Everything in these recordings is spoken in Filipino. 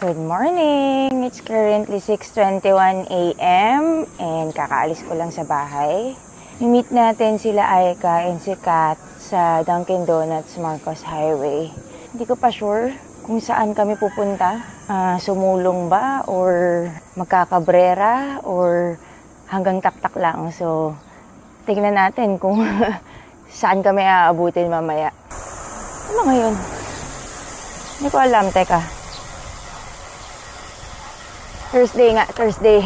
Good morning! It's currently 6:21 a.m. and kakaalis ko lang sa bahay. I-meet natin sila Aika and si Kat sa Dunkin Donuts Marcos Highway. Hindi ko pa sure kung saan kami pupunta. Sumulong ba or magkakabrera or hanggang taktak lang. So, tingnan natin kung saan kami aabutin mamaya. Ano ngayon? Hindi ko alam, teka. Thursday nga, Thursday.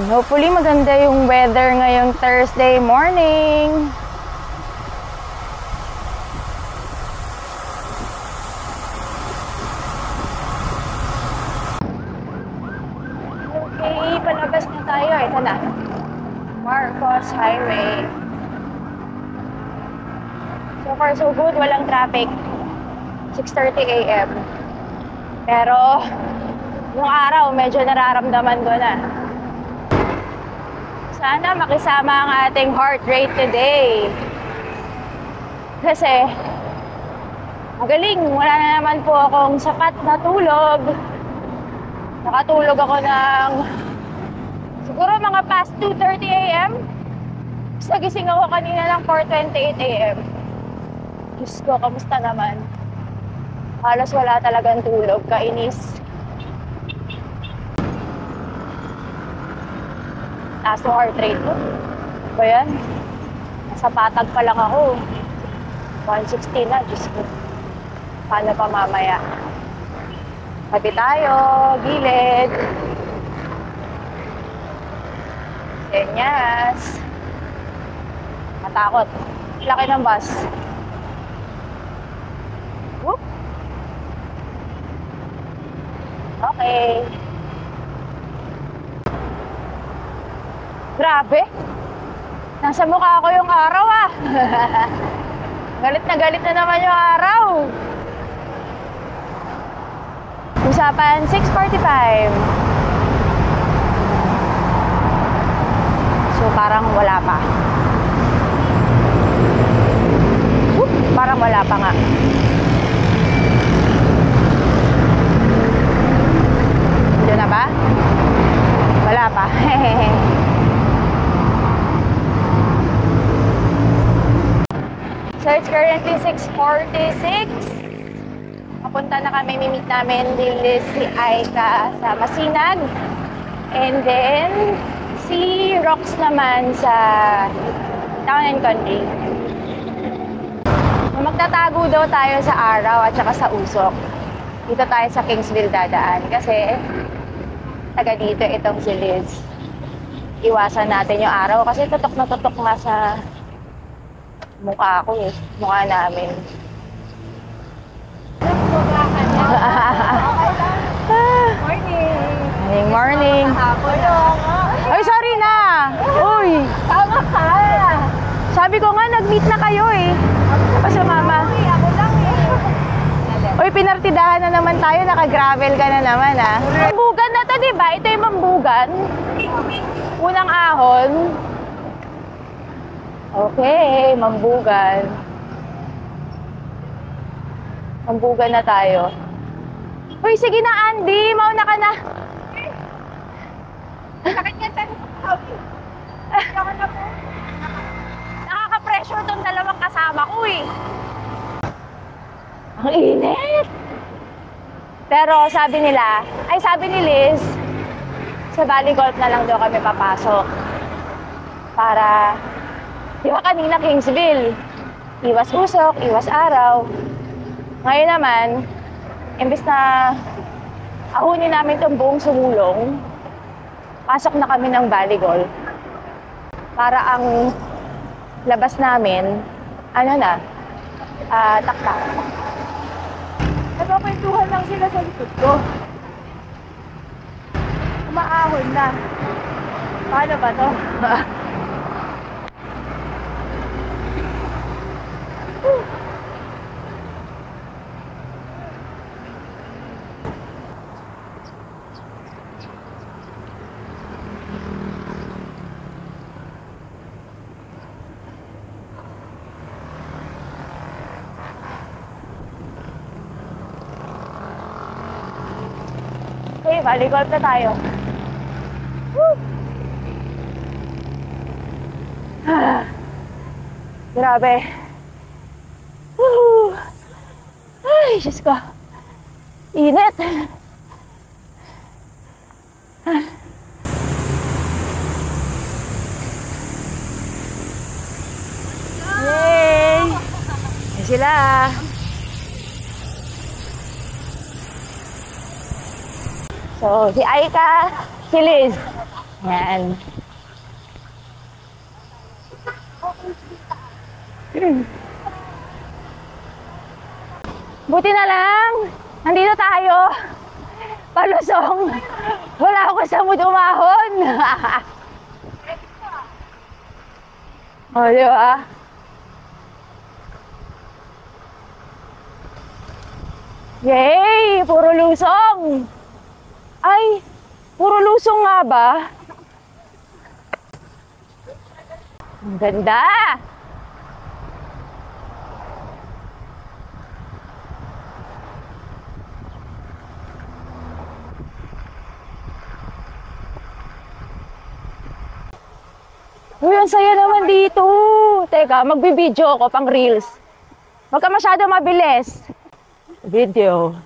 Hopefully maganda yung weather ngayong Thursday morning. Okay, palabas na tayo. Ito na. Marcos Highway. So far so good, walang traffic. 6:30 a.m. Pero yung araw medyo nararamdaman ko na. Sana makisama ang ating heart rate today. Kasi magaling, wala na naman po akong sapat na tulog. Nakatulog ako ng siguro mga past 2:30 a.m. Nagising ako kanina ng 4:28 a.m. Diyos ko, kamusta naman? Halos wala talagang tulog, kainis. Taas yung heart rate ko. Ba yan? Nasa patag pa lang ako. 160 na, Diyos ko. Paano pa mamaya? Pati tayo, gilid. Senyas. Matakot. Laki ng bus. Whoop. Okay. Grabe. Nasa mukha ko yung araw Galit na naman yung araw. Usapan 6:45. So parang wala pa. Parang wala pa nga. Diyan na ba? Wala pa. So it's currently 6:46. Papunta na kami, mimit namin Lilis, si Aika sa Masinag. And then si Rox naman sa Town and Country. Magtatago daw tayo sa araw at saka sa usok. Dito tayo sa Kingsville dadaan kasi taga dito itong si Liz. Iwasan natin yung araw kasi tutok na tutok nga sa mukha ko mukha namin. Morning! Morning! Ay, sorry na! Uy! Tama ka! Sabi ko nga, nag-meet na kayo Tapos mama. Ako lang Uy, pinartidahan na naman tayo. Naka-gravel ka na naman Mambugan na to, diba? Ito yung mambugan. Unang ahon. Okay, mambugan. Mambugan na tayo. Uy, sige na, Andy. Mauna ka na. Sakit yan tayo. Ako na po. Nakaka-pressure tong dalawang kasama ko Ang init! Pero sabi ni Liz, sa Valley Golf na lang daw kami papasok. Para, di ba kanina Kingsville, iwas usok, iwas araw. Ngayon naman, imbis na ahunin namin itong buong sumulong, pasok na kami ng Valley Golf. Para ang labas namin, taktak. Nagpapwentuhan lang sila sa likod ko. Umaahon na. Paano ba to? volleyball na tayo. Woo! Grabe. Woo! Ay, Diyos ko. Init. Yay! Yan sila. So, si Aika, si Liz. Yan. Buti na lang, nandito tayo. Palusong. Wala ako sa mood umahon. O, di ba? Yay! Puro lusong. Ay, puro lusong nga ba? Ang ganda! Uy, ang saya naman dito. Teka, magbibideo ako pang reels. Huwag ka masyado mabilis. Video.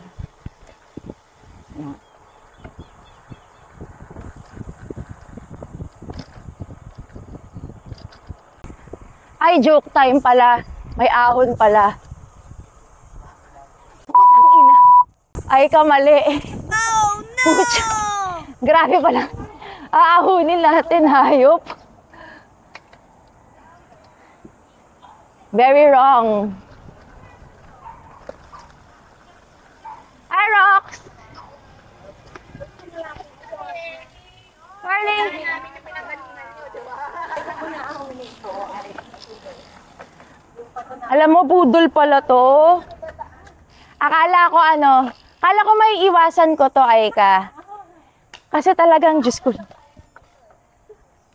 Ay, joke time pala. May ahon pala. Putang ina. Ay, kamali. Oh no! Grabe pala. Aahunin natin, hayop. Very wrong. Hi, Rox! Morning! Alam mo, budol pala to. Akala ko may iwasan ko to, Aika. Kasi talagang, Diyos ko.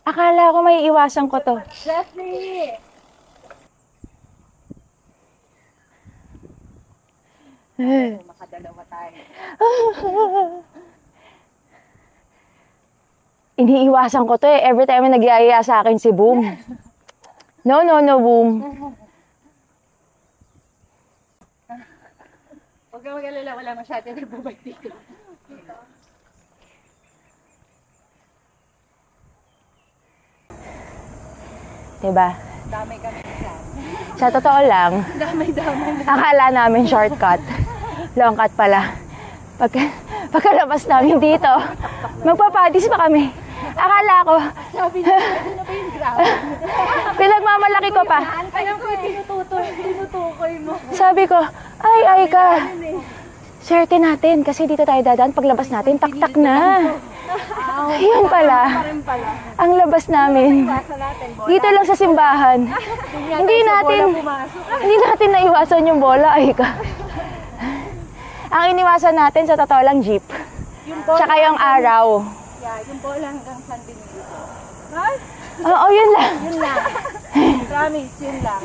Akala ko may iwasan ko to. Jeffrey! Makadalawa tayo. Iniiwasan ko to eh. Every time na nagyayaya sa akin si Boom. No, Boom. Huwag kang mag-alala, wala masyado nagbabay dito. Diba? Damay kami dyan. Sa totoo lang, Damay. akala namin shortcut. Long cut pala. Pagkalabas namin dito, magpapadis pa kami. Akala ko, Sabi niya, ano na ba yung ground? pinagmamalaki ko pa. Alam ko, tinutukoy mo. Sabi ko, ay ka. Swerte natin kasi dito tayo dadaan. Paglabas natin, taktak na. Yun pala. Ang labas namin. Dito lang sa simbahan. Hindi natin naiwasan yung bola, ay ka. Ang iniwasan natin sa totoo lang jeep. Tsaka yung araw. Yeah, yung bola hanggang San Benito. Oo, yun lang. Yun lang. Promise, yun lang.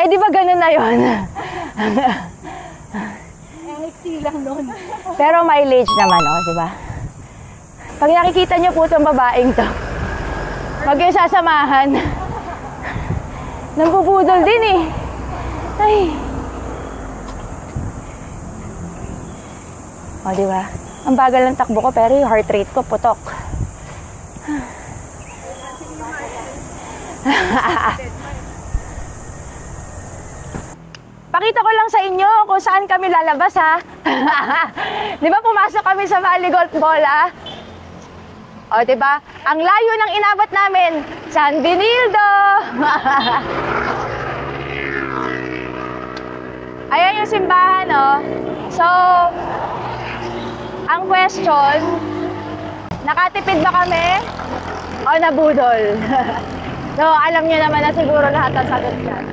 Eh, di ba ganun na yun? Ang iksi lang doon. Pero mileage naman, di ba? Pag nakikita niyo po itong babaeng to, wag yung sasamahan. Nambubudol din eh. Ay. O, di ba? Ang bagal ng takbo ko, pero yung heart rate ko, putok. Pakita ko lang sa inyo kung saan kami lalabas, ha? Di ba pumasok kami sa Valley Golf Bola? O, di ba? Ang layo ng inabot namin, San Benildo! Ayan yung simbahan, oh. So, ang question, nakatipid ba kami o nabudol? So, alam nyo naman na siguro lahat ang sagot dyan.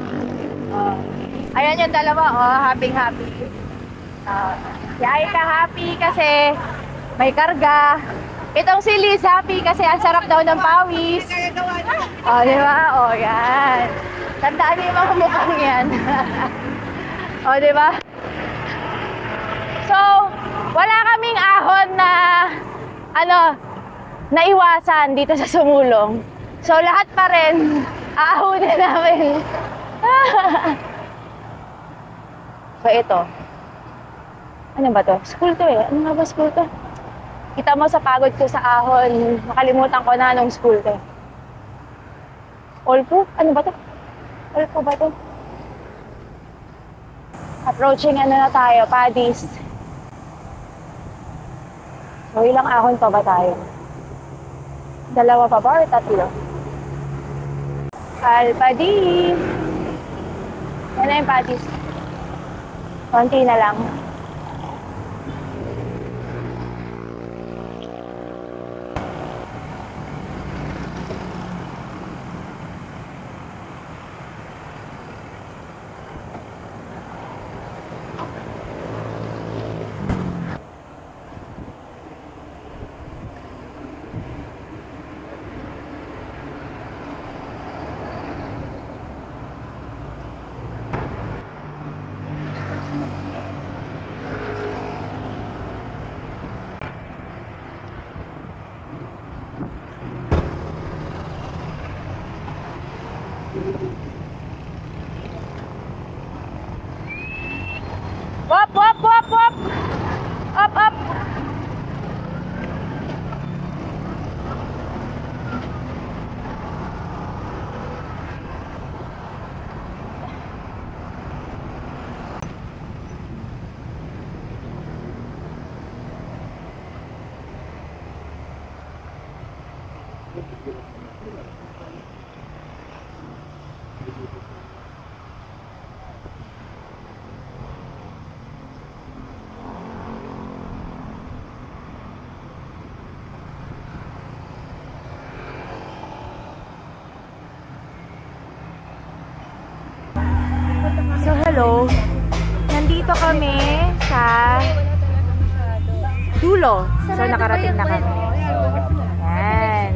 Ayan yung dalawa, happy. Si Aika happy kasi may karga. Itong si Liz happy kasi ang sarap daw ng pawis. Di ba? Yan. Tandaan niyo yung mga mukhang yan. Di ba? So, wala kaming ahon na naiwasan dito sa sumulong. So, lahat pa rin, aahunin namin. So, ito. Ano ba to? School to eh. Ano nga ba school to? Kita mo sa pagod ko sa ahon, makalimutan ko na anong school to. Olpo? Ano ba to? Olpo ba to? Approaching na tayo, Padis. So, ilang ahon pa ba tayo? Dalawa pa ba or tatlo? Padis. Yan na yung Padis. Konti na lang. Wop, wop, wop, wop! Up, up! So, hello. Nandito kami sa dulo. So, nakarating na kami. Yan.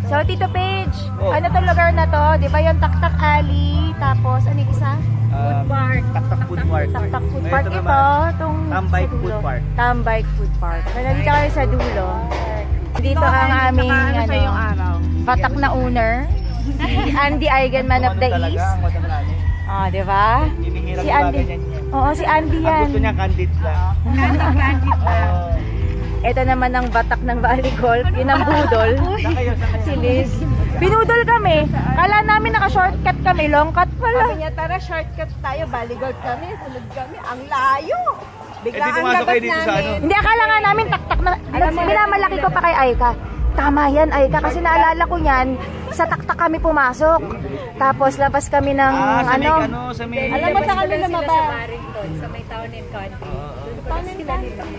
So, Tito Paige, ano tong lugar na to? Di ba yung Taktak Alley? Tapos, ano yung isa? Food Park. Taktak Food Park. Taktak Food Park. Ito, itong Tambay sa dulo. Food Park. Tambay Food Park. So, nandito kami sa dulo. Dito ang aming batak na owner. Si Andy Eigenman of the East. Ah, di ba? Si Andy. Oo, si Andy yan. Ang gusto niya candid lang. Candid lang. Ito naman ang batak ng Valley Golf. Yun ang budol. Si Liz. Binudol kami. Kala namin naka-shortcut kami. Long cut pala. Sabi niya, tara, shortcut tayo. Baligod kami, sunod kami. Ang layo. Bigla Eh, di ang pumasok labas kayo dito sa namin. Hindi, akala nga namin taktak na. Minamalaki ko pa kay Aika. Tama yan, Aika. Kasi naalala ko yan, sa taktak kami pumasok. Tapos labas kami ng Sa may ano. sa may... Alam mo sa kami lumabas. Sa may town and country.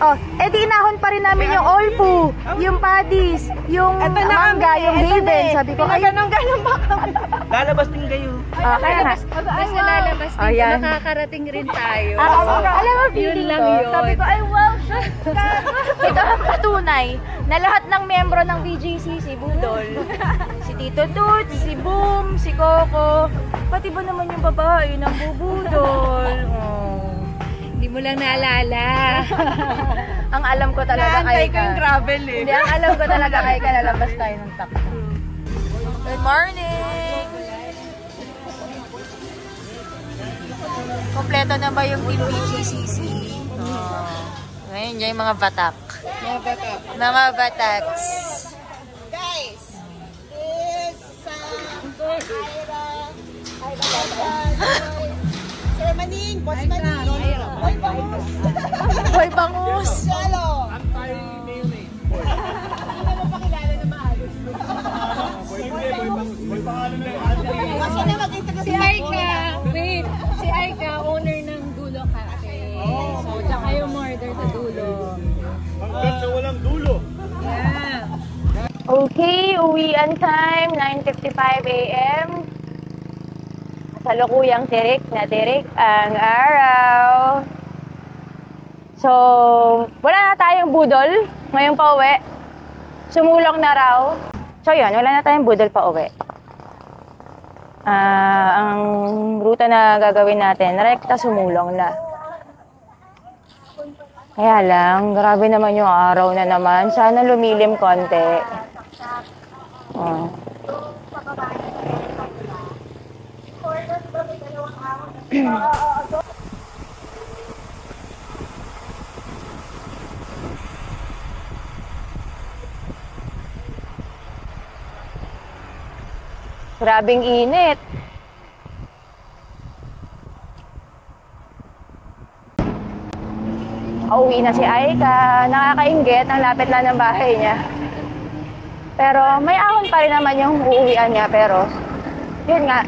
Oh, di inahon pa rin namin yung Olpu, yung Padis, yung Mangga, yung Haven. Sabi ko, ay, Ganun ba kami? Lalabas din kayo. kaya nga. Basta lalabas din, Ayan. makakarating rin tayo. Alam mo, feeling lang ko, yun. sabi ko, ay wow, ito ang patunay na lahat ng membro ng BGC, si Budol, si Tito Toots, si Boom, si Coco, pati ba naman yung babae ng Bubudol? Oh. Hindi mo lang naalala. Ang alam ko talaga Naantay kay ko yung gravel eh. Hindi, ang alam ko talaga kay lalabas tayo ng takbo. Good morning! Kompleto na ba yung Team BGCC? Oh. Ngayon yung mga batak. Mga bataks. Guys, this Sir Maning, Boss Maning, Boy Bangus, Boy Bangus! Salo. Hindi naman pakilala na maayos. Kasi na mag-introduce Si Aika, wait. Si Aika, owner ng Dulo Cafe. So, siya kayo murder sa Dulo. Hanggang sa walang dulo. Yeah. Okay, uwian time, 9:55 a.m. Salukuyang tirik na tirik ang araw. So, wala na tayong budol ngayong pauwi. Sumulong na raw. So, yun, wala na tayong budol pauwi. Ang ruta na gagawin natin, rekta sumulong na. Kaya lang, grabe naman yung araw na naman. Sana lumilim konti. Oh. Grabing init. Pauwi na si Aika. Nakakainggit. Ang lapit na ng bahay niya. Pero may ahon pa rin naman yung uuwian niya. Pero, yun nga.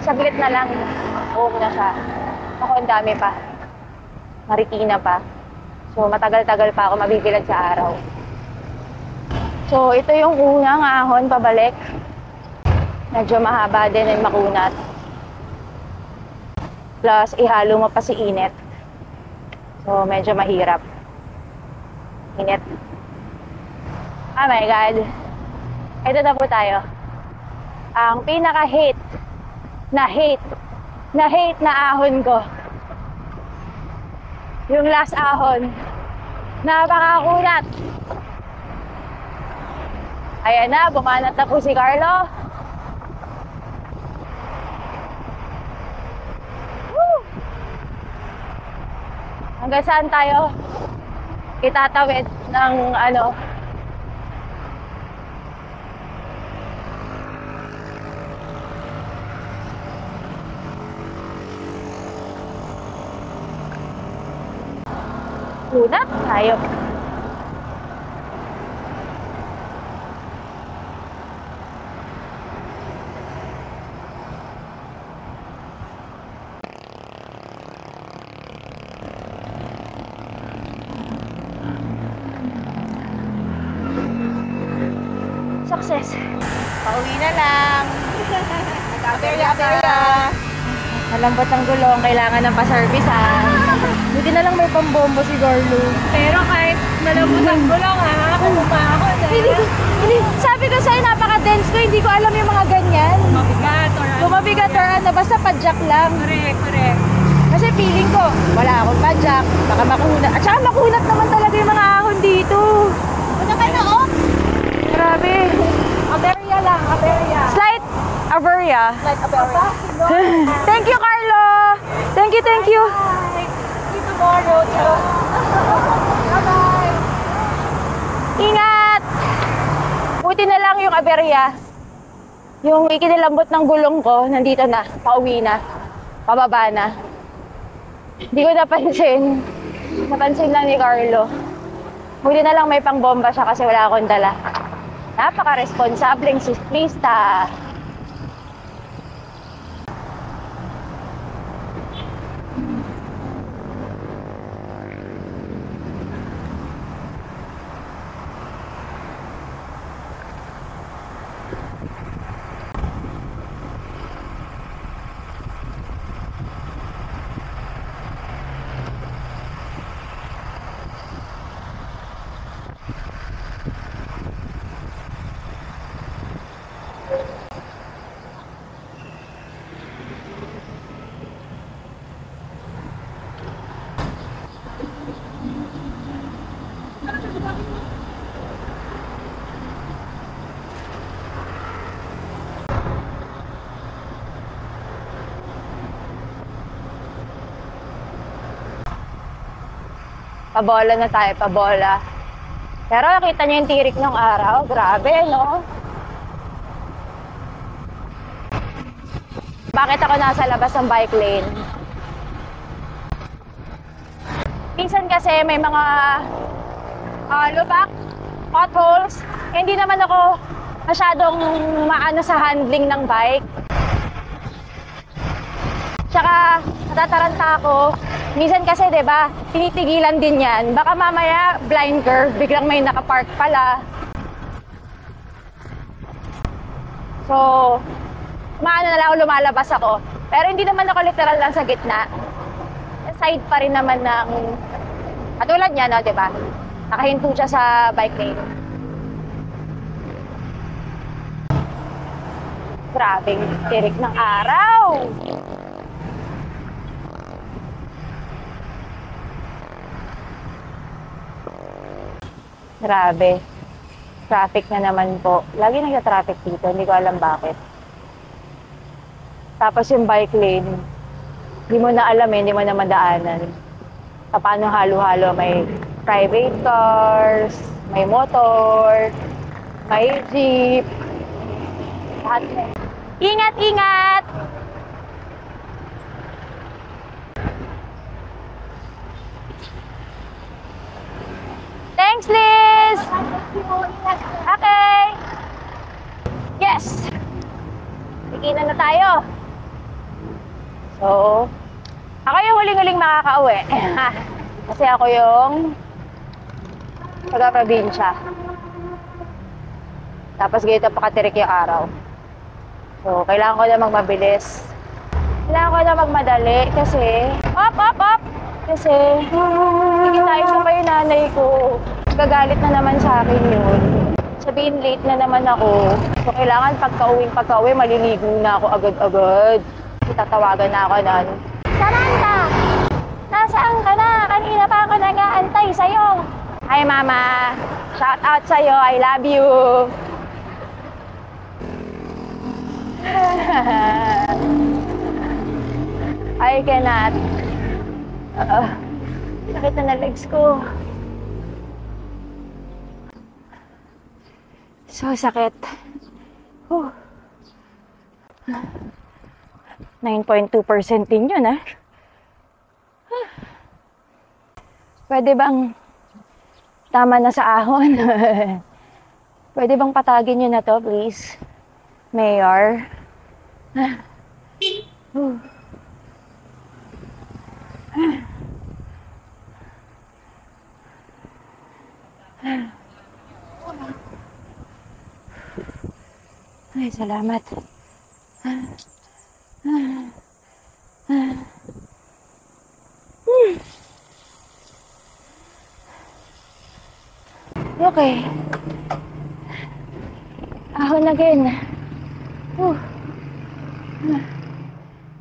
Saglit na lang. Uuwi na siya. Ako, ang dami pa. Marikina pa. So, matagal-tagal pa ako mabibilad sa araw. So, ito yung unang ahon pabalik. Medyo mahaba din yung makunat. Plus, ihalo mo pa si init. So, medyo mahirap. Init. Oh my God. Ito na po tayo. Ang pinaka-hate na ahon ko. Yung last ahon. Napakakunat. Ayan na, bumanat na po si Carlo. Woo! Hanggang saan tayo itatawid ng ano? Kunat tayo. Success. Pauwi na lang. Aberya. Malambot ang gulong, kailangan ng pa-service Buti na lang may pambombo si Garlo. Pero kahit malambot ang gulong ha, kumupa ako. Hindi, sabi ko sa'yo, napaka-dense ko, hindi ko alam yung mga ganyan. Mabigat or ano. Basta padjak lang. Correct. Kasi feeling ko, wala akong padjak, baka makunat. At saka makunat naman talaga yung mga ahon dito. Ano ka na, oh? Grabe. Aberya lang, aberya. Slight aberya. Like a berry. Thank you, Carlo. Thank you. See you tomorrow. Bye-bye. Ingat! Buti na lang yung aberya. Yung ikinilambot ng gulong ko, nandito na, pauwi na, pababa na. Hindi ko napansin. Napansin lang ni Carlo. Buti na lang may pangbomba siya kasi wala akong dala. Napaka-responsableng siklista. Pabola na tayo, pabola. Pero nakita niyo yung tirik ng araw. Grabe, no? Bakit ako nasa labas ng bike lane? Minsan kasi may mga lubak, potholes. Hindi naman ako masyadong maano sa handling ng bike. Tsaka natataranta ako. Minsan kasi, 'di ba, tinitigilan din 'yan. Baka mamaya blind curve, biglang may nakapark pala. So, maano na lang ako, lumalabas ako. Pero hindi naman ako literal lang sa gitna. Side pa rin naman ng katulad niya, no, 'di ba? Nakahinto siya sa bike lane. Grabing tirik ng araw. Grabe. Traffic na naman po. Lagi nagka-traffic dito. Hindi ko alam bakit. Tapos yung bike lane, hindi mo na alam hindi mo na madaanan. Paano halo-halo? May private cars, may motor, may jeep. Lahat na. Ingat, ingat! Thanks, Liz! Okay! Yes! Bikinan na tayo. So, ako yung huling-huling makakauwi. Kasi ako yung taga-probinsya. Tapos ganito pakatirik yung araw. So, kailangan ko na magmabilis. Kailangan ko na magmadali kasi... Op! Kasi, hihitayin ko pa yung nanay ko. Gagalit na naman sa akin yun. Sabihin, late na naman ako. So, kailangan pagka-uwi, maliligo na ako agad-agad. Tatawagan na ako nun. Samantha! Nasaan ka na? Kanina pa ako nag-aantay sa'yo. Hi, Mama. Shout out sa'yo. I love you. I cannot. Sakit na legs ko. So sakit. 9.2% din yun, ah. Pwede bang tama na sa ahon? Pwede bang patagin nyo na to, please? Mayor. Ay, salamat. Okay. Ahon again.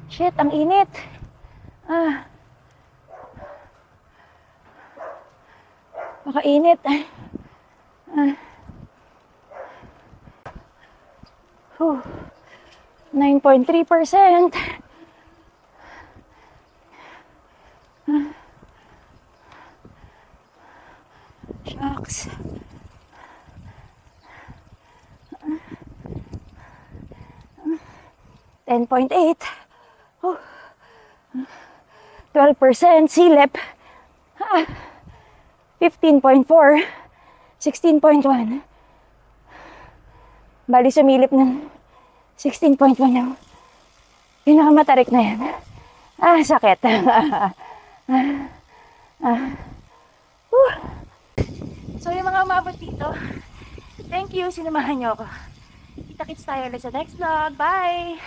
Shit, ang init. Makainit. 9.3%. Shucks. 10.8. 12% silip. 15.4. 16.1. Bali sumilip ng 16.1 yung pinakamatarik na yan. Sakit. So yung mga umabot dito, thank you, sinamahan nyo ako. Kita-kits tayo ulit sa next vlog. Bye!